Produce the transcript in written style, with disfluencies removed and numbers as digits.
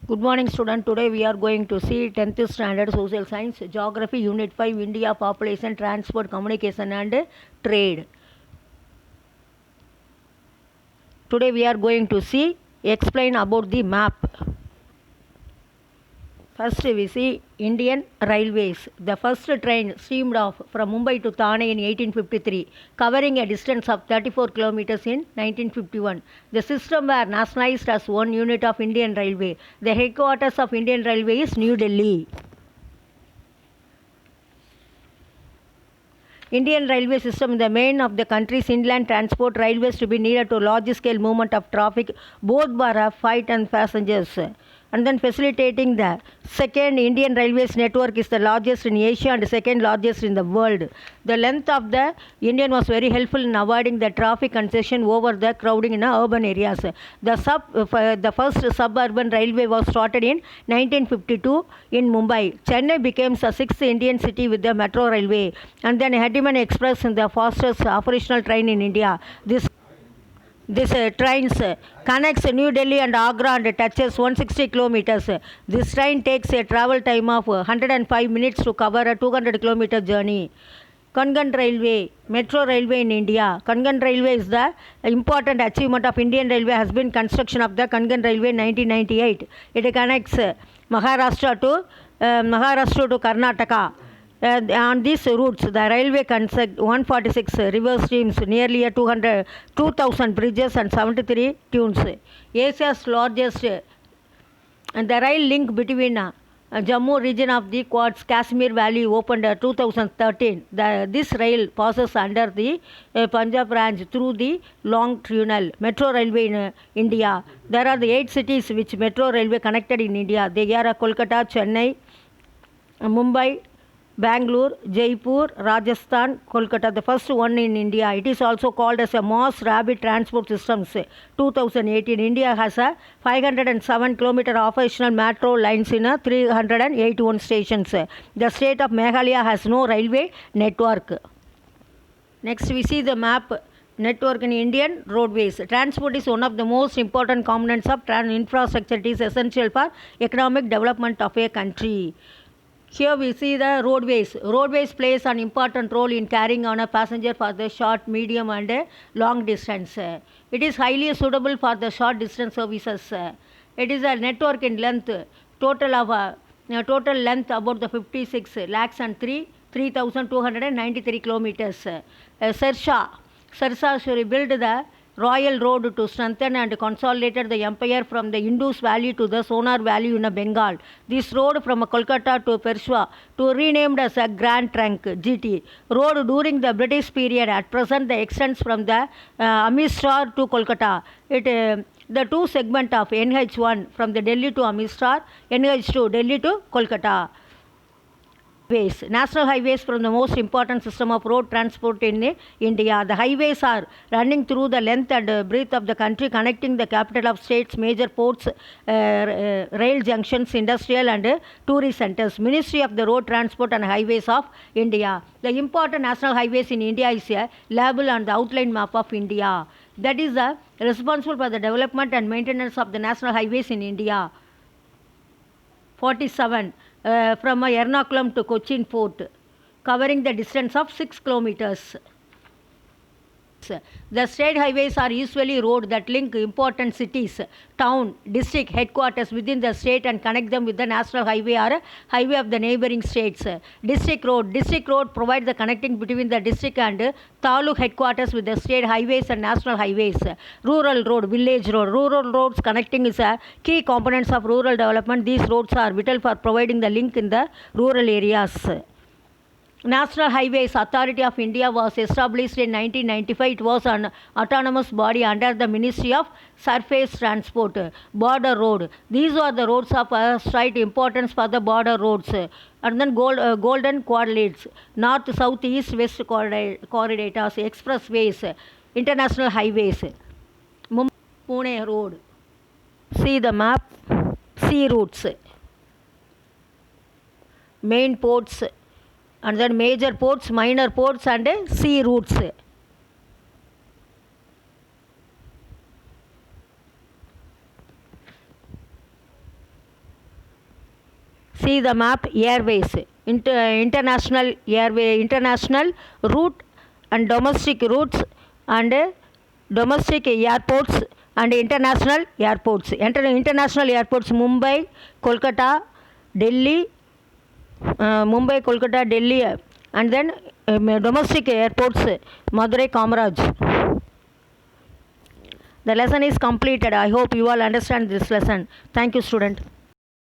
Good morning, student. Today we are going to see 10th standard social science, geography, unit 5, India, population, transport, communication and trade. Today we are going to see, explain about the map. First we see Indian Railways. The first train steamed off from Mumbai to Thane in 1853, covering a distance of 34 kilometers in 1951. The system was nationalized as one unit of Indian Railway. The headquarters of Indian Railway is New Delhi. Indian railway system is the main of the country's inland transport railways to be needed to large scale movement of traffic both by freight and passengers. And then facilitating the second Indian Railways network is the largest in Asia and second largest in the world. The length of the Indian was very helpful in avoiding the traffic congestion over the crowding in urban areas. The first suburban railway was started in 1952 in Mumbai. Chennai became the sixth Indian city with the metro railway, and then Hediman Express is the fastest operational train in India. This trains connects New Delhi and Agra and touches 160 kilometers. This train takes a travel time of 105 minutes to cover a 200 kilometer journey. Konkan Railway, Metro Railway in India. Konkan Railway is the important achievement of Indian Railway has been construction of the Konkan Railway in 1998. It connects Maharashtra to Karnataka. On these routes, the railway constructs 146 river streams, nearly 2,000 bridges and 73 tunes. Asia's largest and the rail link between Jammu region of the Quads Kashmir Valley opened 2013. This rail passes under the Punjab branch through the long tunnel. Metro railway in India. There are the 8 cities which metro railway connected in India. They are Kolkata, Chennai, Mumbai, Bangalore, Jaipur, Rajasthan, Kolkata, the first one in India. It is also called as a mass rapid transport systems. 2018, India has a 507 kilometer operational metro lines in 381 stations. The state of Meghalaya has no railway network. Next we see the map network in Indian roadways. Transport is one of the most important components of infrastructure. It is essential for economic development of a country. Here we see the roadways. Roadways plays an important role in carrying on a passenger for the short, medium and long distance. It is highly suitable for the short distance services. It is a network in length, total length about the 56 lakhs and 3,293 kilometers. Sirsa should build the Royal Road to strengthen and consolidate the empire from the Indus Valley to the Sonar Valley in Bengal. This road from Kolkata to Peshawar to renamed as a Grand Trunk GT road during the British period. At present, the extends from the Amritsar to Kolkata. The two segment of NH1 from the Delhi to Amritsar, NH2 Delhi to Kolkata. National highways from the most important system of road transport in India. The highways are running through the length and breadth of the country, connecting the capital of states, major ports, rail junctions, industrial and tourist centers. Ministry of the Road Transport and Highways of India. The important national highways in India is a label on the outline map of India. That is responsible for the development and maintenance of the national highways in India. 47 from Ernakulam to Cochin Fort, covering the distance of 6 kilometers. The state highways are usually roads that link important cities, town, district headquarters within the state and connect them with the national highway or highway of the neighboring states. District road provides the connecting between the district and taluk headquarters with the state highways and national highways. Rural road, village road. Rural roads connecting is a key components of rural development. These roads are vital for providing the link in the rural areas. National Highways Authority of India was established in 1995. It was an autonomous body under the Ministry of Surface Transport. Border road. These are the roads of slight importance for the border roads. And then golden quadrilaterals, north, south, east, west corridors, expressways, international highways. Mumbai, Pune road. See the map. Sea routes. Main ports. And then major ports, minor ports and sea routes. See the map, airways, international airway, international route and domestic routes and domestic airports and international airports. International airports Mumbai, Kolkata, Delhi, Mumbai, Kolkata, Delhi, and then domestic airports Madurai, Kamaraj. The lesson is completed. I hope you all understand this lesson. Thank you, student.